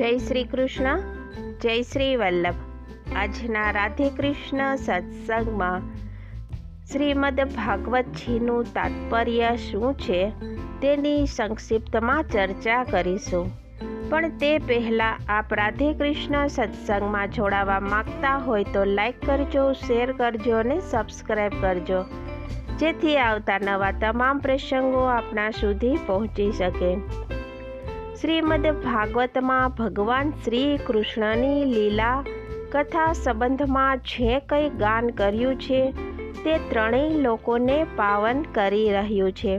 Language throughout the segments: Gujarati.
જય શ્રી કૃષ્ણ, જય શ્રી વલ્લભ. આજના રાધે કૃષ્ણ સત્સંગમાં શ્રીમદ ભાગવતજીનું તાત્પર્ય શું છે તેની સંક્ષિપ્તમાં ચર્ચા કરીશું. પણ તે પહેલાં આપ રાધે કૃષ્ણ સત્સંગમાં જોડાવા માગતા હોય તો લાઈક કરજો, શેર કરજો અને સબસ્ક્રાઈબ કરજો, જેથી આવતા નવા તમામ પ્રસંગો આપના સુધી પહોંચી શકે. શ્રીમદ ભાગવતમાં ભગવાન શ્રી કૃષ્ણની લીલા કથા સંબંધમાં જે કંઈ ગાન કર્યું છે તે ત્રણેય લોકોને પાવન કરી રહ્યું છે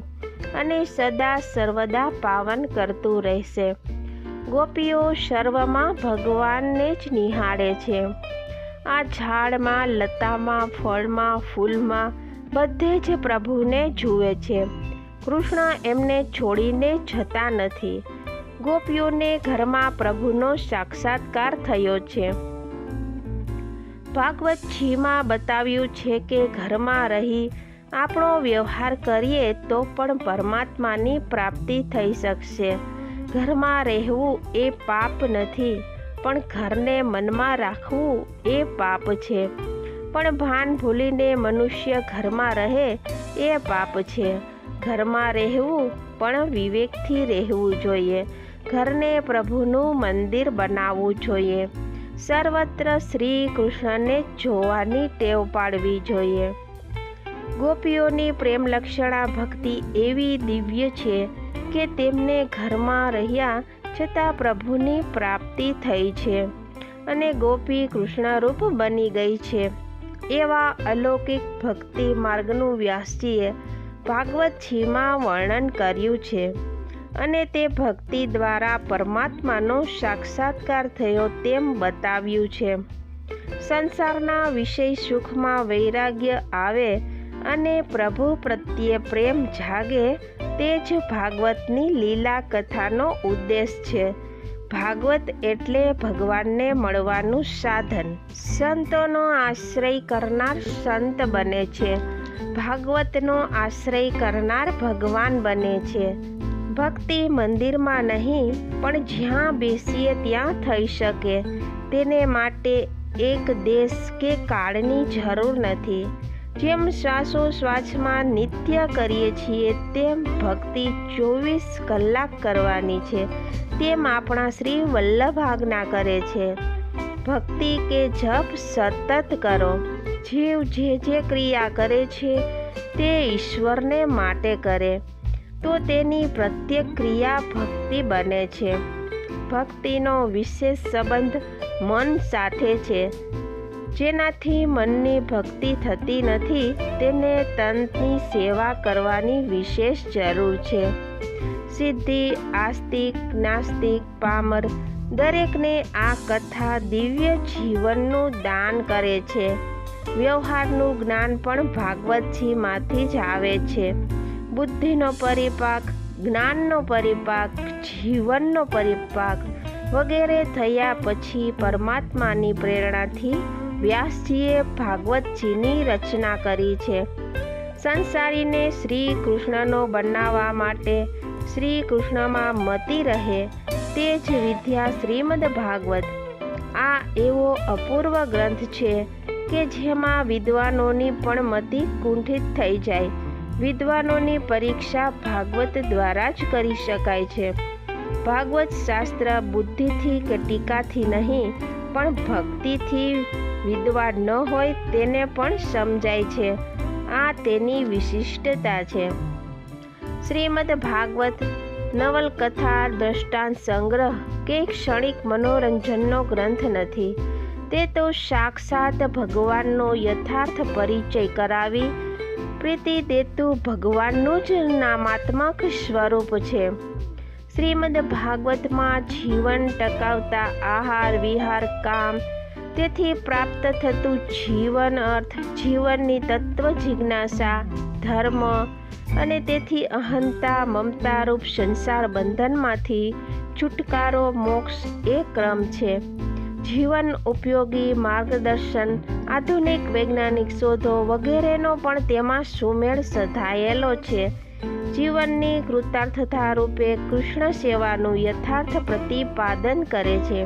અને સદા સર્વદા પાવન કરતું રહેશે. ગોપીઓ સર્વમાં ભગવાનને જ નિહાળે છે. આ ઝાડમાં, લતામાં, ફળમાં, ફૂલમાં બધે જ પ્રભુને જુએ છે. કૃષ્ણ એમને છોડીને જતા નથી. ગોપીઓને ઘરમાં પ્રભુનો સાક્ષાત્કાર થયો છે. ભાગવતજીમાં બતાવ્યું છે કે ઘરમાં રહી આપણો વ્યવહાર કરીએ તો પણ પરમાત્માની પ્રાપ્તિ થઈ શકશે. ઘરમાં રહેવું એ પાપ નથી, પણ ઘરને મનમાં રાખવું એ પાપ છે. પણ ભાન ભૂલીને મનુષ્ય ઘરમાં રહે એ પાપ છે. ઘરમાં રહેવું પણ વિવેકથી રહેવું જોઈએ. ઘરને પ્રભુનું મંદિર બનાવવું જોઈએ. સર્વત્ર શ્રી કૃષ્ણને જોવાની ટેવ પાડવી જોઈએ. ગોપીઓની પ્રેમલક્ષણા ભક્તિ એવી દિવ્ય છે કે તેમને ઘરમાં રહ્યા છતાં પ્રભુની પ્રાપ્તિ થઈ છે અને ગોપી કૃષ્ણરૂપ બની ગઈ છે. એવા અલૌકિક ભક્તિ માર્ગનું વ્યાસજીએ ભાગવતજીમાં વર્ણન કર્યું છે અને તે ભક્તિ દ્વારા પરમાત્માનો સાક્ષાત્કાર થયો તેમ બતાવ્યું છે. સંસારના વિષય સુખમાં વૈરાગ્ય આવે અને પ્રભુ પ્રત્યે પ્રેમ જાગે તે જ ભાગવતની લીલા કથાનો ઉદ્દેશ છે. ભાગવત એટલે ભગવાનને મળવાનું સાધન. સંતોનો આશ્રય કરનાર સંત બને છે. ભાગવતનો આશ્રય કરનાર ભગવાન બને છે. ભક્તિ મંદિરમાં નહીં પણ જ્યાં બેસીએ ત્યાં થઈ શકે. તેને માટે એક દેશ કે કાળની જરૂર નથી. જેમ શ્વાસોશ્વાસમાં નિત્ય કરીએ છીએ તેમ ભક્તિ 24 કલાક કરવાની છે, તેમ આપણા શ્રી વલ્લભ આજ્ઞા કરે છે. ભક્તિ કે જપ સતત કરો. જીવ જે ક્રિયા કરે છે તે ઈશ્વરને માટે કરે તો તેની પ્રત્યેક ક્રિયા ભક્તિ બને છે. ભક્તિનો વિશેષ સંબંધ મન સાથે છે. જેનાથી મનની ભક્તિ થતી નથી તેને તનની સેવા કરવાની વિશેષ જરૂર છે. સિદ્ધિ, આસ્તિક, નાસ્તિક, પામર દરેકને આ કથા દિવ્ય જીવનનું દાન કરે છે. વ્યવહારનું જ્ઞાન પણ ભાગવતજીમાંથી જ આવે છે. બુદ્ધિનો પરિપાક, જ્ઞાનનો પરિપાક, જીવનનો પરિપાક વગેરે થયા પછી પરમાત્માની પ્રેરણાથી વ્યાસજીએ ભાગવતજીની રચના કરી છે. સંસારીને શ્રી કૃષ્ણનો બનાવવા માટે શ્રી કૃષ્ણમાં મતિ રહે તે જ વિદ્યા શ્રીમદ ભાગવત. આ એવો અપૂર્વ ગ્રંથ છે કે જેમાં વિદ્વાનોની પણ મતિ કુંઠિત થઈ જાય. વિદ્વાનોની પરીક્ષા ભાગવત દ્વારા જ કરી શકાય છે. ભાગવત શાસ્ત્ર બુદ્ધિથી કે ટીકાથી નહીં પણ ભક્તિથી વિદ્વાન ન હોય તેને પણ સમજાય છે. આ તેની વિશિષ્ટતા છે. શ્રીમદ ભાગવત નવલકથા, દ્રષ્ટાંત સંગ્રહ કે ક્ષણિક મનોરંજનનો ગ્રંથ નથી. તે તો સાક્ષાત ભગવાનનો યથાર્થ પરિચય કરાવી પ્રીતિ દેતું ભગવાનનું જ નામાત્મક સ્વરૂપ છે. શ્રીમદ ભાગવતમાં જીવન ટકાવતા આહાર, વિહાર, કામ તેથી પ્રાપ્ત થતું જીવન, અર્થ, જીવનની તત્વ જિજ્ઞાસા, ધર્મ અને તેથી અહંતા, મમતારૂપ સંસાર બંધનમાંથી છુટકારો, મોક્ષ એ ક્રમ છે. જીવન ઉપયોગી માર્ગદર્શન, આધુનિક વૈજ્ઞાનિક શોધો વગેરેનો પણ તેમાં સુમેળ સધાયેલો છે. જીવનની કૃતાર્થતા રૂપે કૃષ્ણ સેવાનું યથાર્થ પ્રતિપાદન કરે છે.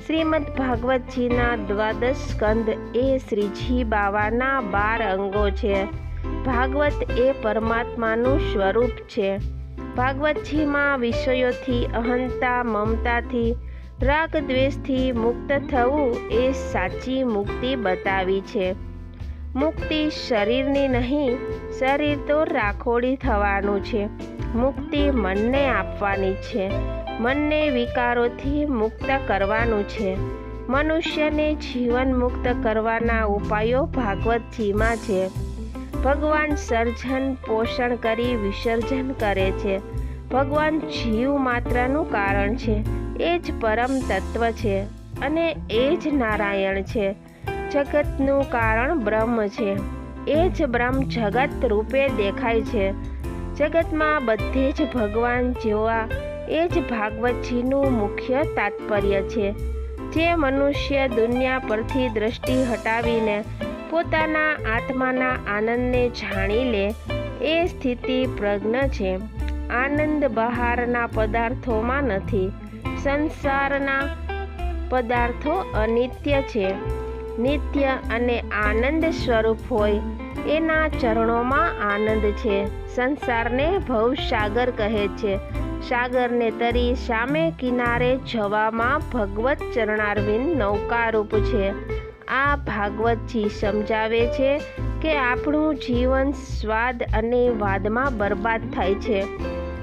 શ્રીમદ ભાગવતજીના 12 સ્કંદ એ શ્રીજી બાવાના 12 અંગો છે. ભાગવત એ પરમાત્માનું સ્વરૂપ છે. ભાગવતજીમાં વિષયોથી, અહંતા મમતાથી, રાગ દ્વેષથી મુક્ત થવું એ સાચી મુક્તિ બતાવી છે. મુક્તિ શરીરની નહીં, શરીર તો રાખોડી થવાનું છે. મુક્તિ મનને આપવાની છે. મનને વિકારોથી મુક્ત કરવાનું છે. મનુષ્યને જીવન મુક્ત કરવાના ઉપાયો ભાગવતજીમાં છે. ભગવાન સર્જન પોષણ કરી વિસર્જન કરે છે. ભગવાન જીવ માત્રનું કારણ છે. એ જ પરમ તત્વ છે અને એ જ નારાયણ છે. જગતનું કારણ બ્રહ્મ છે. એ જ બ્રહ્મ જગત રૂપે દેખાય છે. જગતમાં બધે જ ભગવાન જોવા એ જ ભાગવતજીનું મુખ્ય તાત્પર્ય છે. જે મનુષ્ય દુનિયા પરથી દ્રષ્ટિ હટાવીને પોતાના આત્માના આનંદને જાણી લે એ સ્થિતિ પ્રજ્ઞ છે. આનંદ બહારના પદાર્થોમાં નથી. સંસારના પદાર્થો અનિત્ય છે. નિત્ય અને આનંદ સ્વરૂપ હોય એના ચરણોમાં આનંદ છે. સંસારને ભવસાગર કહે છે. સાગરને તરી સામે કિનારે જવામાં ભગવત ચરણારવિંદ નૌકારૂપ છે. આ ભાગવતજી સમજાવે છે કે આપણું જીવન સ્વાદ અને વાદમાં બરબાદ થાય છે.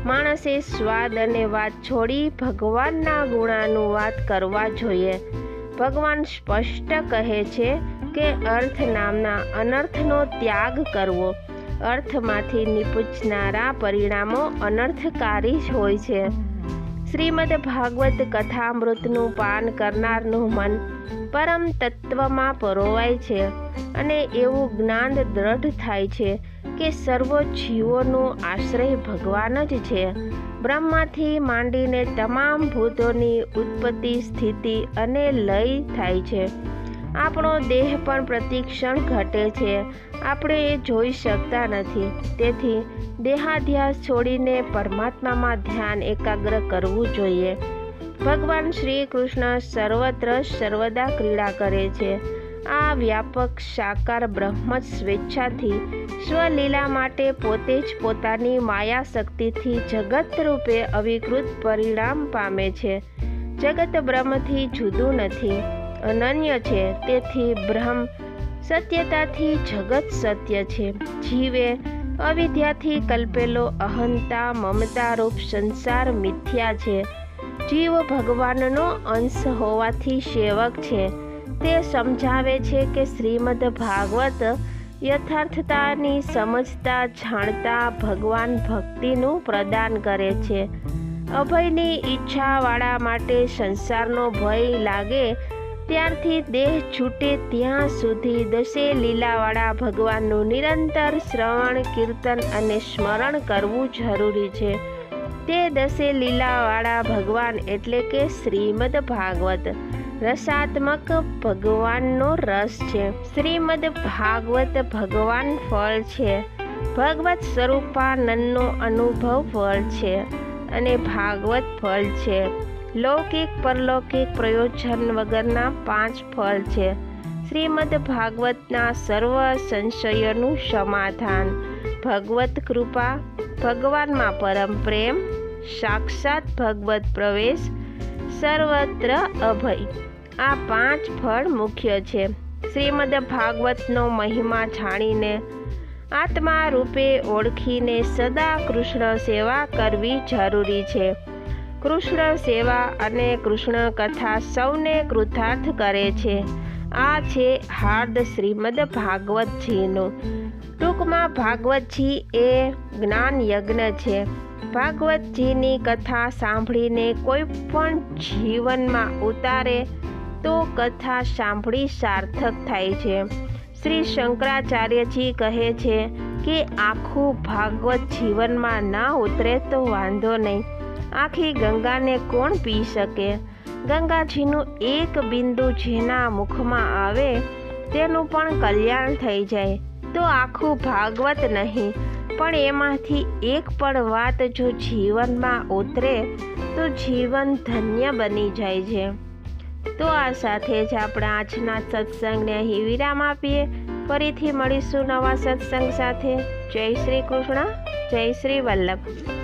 માણસે સ્વાદ અને વાદ છોડી ભગવાનના ગુણાનુવાદ કરવા જોઈએ. ભગવાન સ્પષ્ટ કહે છે કે અર્થ નામના અનર્થનો ત્યાગ કરવો. અર્થમાંથી નિપજનારા પરિણામો અનર્થકારી જ હોય છે. શ્રીમદ ભાગવત કથામૃતનું પાન કરનારનું મન પરમ તત્વમાં પરોવાય છે અને એવું જ્ઞાન દ્રઢ થાય છે કે સર્વ જીવોનું આશ્રય ભગવાન જ છે. બ્રહ્માથી માંડીને તમામ ભૂતોની ઉત્પત્તિ, સ્થિતિ અને લય થાય છે. આપણો દેહ પણ પ્રતિક્ષણ ઘટે છે. આપણે એ જોઈ શકતા નથી. તેથી દેહાધ્યાસ છોડીને પરમાત્મામાં ધ્યાન એકાગ્ર કરવું જોઈએ. ભગવાન શ્રી કૃષ્ણ સર્વત્ર સર્વદા ક્રીડા કરે છે. આ વ્યાપક સાકાર બ્રહ્મ જ સ્વેચ્છાથી સ્વલીલા માટે પોતે જ પોતાની માયા શક્તિથી જગત રૂપે અવિકૃત પરિણામ પામે છે. જગત બ્રહ્મથી જુદું નથી, અનન્ય છે. તેથી બ્રહ્મ સત્યતાથી જગત સત્ય છે. જીવે અવિદ્યાથી કલ્પેલો અહંતા મમતા રૂપ સંસાર મિથ્યા છે. જીવ ભગવાનનો અંશ હોવાથી સેવક છે. તે સમજાવે છે કે શ્રીમદ ભાગવત યથાર્થતાની સમજતા જાણતા ભગવાન ભક્તિનું પ્રદાન કરે છે. અભયની ઈચ્છાવાળા માટે સંસારનો ભય લાગે ત્યારથી દેહ છૂટે ત્યાં સુધી દસે લીલાવાળા ભગવાનનું નિરંતર શ્રવણ, કીર્તન અને સ્મરણ કરવું જરૂરી છે. તે દસે લીલાવાળા ભગવાન એટલે કે શ્રીમદ ભાગવત રસાત્મક ભગવાનનો રસ છે. શ્રીમદ ભાગવત ભગવાન ફળ છે. ભગવત સ્વરૂપાનંદનો અનુભવ ફળ છે અને ભાગવત ફળ છે. લૌકિક પરલૌકિક પ્રયોજન વગરના 5 ફળ છે. શ્રીમદ ભાગવતના સર્વ સંશયોનું સમાધાન, ભગવત કૃપા, ભગવાનમાં પરમ પ્રેમ, સાક્ષાત ભગવત પ્રવેશ, સર્વત્ર અભય. આ 5 ફળ મુખ્ય છે. શ્રીમદ ભાગવતનો મહિમા જાણીને આત્મા રૂપે ઓળખીને સદા કૃષ્ણ સેવા કરવી જરૂરી છે. કૃષ્ણ સેવા અને કૃષ્ણ કથા સૌને કૃતાર્થ કરે છે. આ છે હાર્દ શ્રીમદ ભાગવતજીનું. ટૂંકમાં ભાગવતજી એ જ્ઞાન યજ્ઞ છે. ભાગવતજીની કથા સાંભળીને કોઈ પણ જીવનમાં ઉતારે તો કથા સાંભળી સાર્થક થાય છે. શ્રી શંકરાચાર્યજી કહે છે કે આખું ભાગવત જીવનમાં ના ઉતરે તો વાંધો નહીં. આખી ગંગાને કોણ પી શકે? ગંગાજીનું એક બિંદુ જેના મુખમાં આવે તેનું પણ કલ્યાણ થઈ જાય તો આખું ભાગવત નહીં પણ એમાંથી એક પણ વાત જો જીવનમાં ઉતરે તો જીવન ધન્ય બની જાય છે. તો આ સાથે જ આપણે આજના સત્સંગને અહીં વિરામ આપીએ. ફરીથી મળીશું નવા સત્સંગ સાથે. જય શ્રી કૃષ્ણ, જય શ્રી વલ્લભ.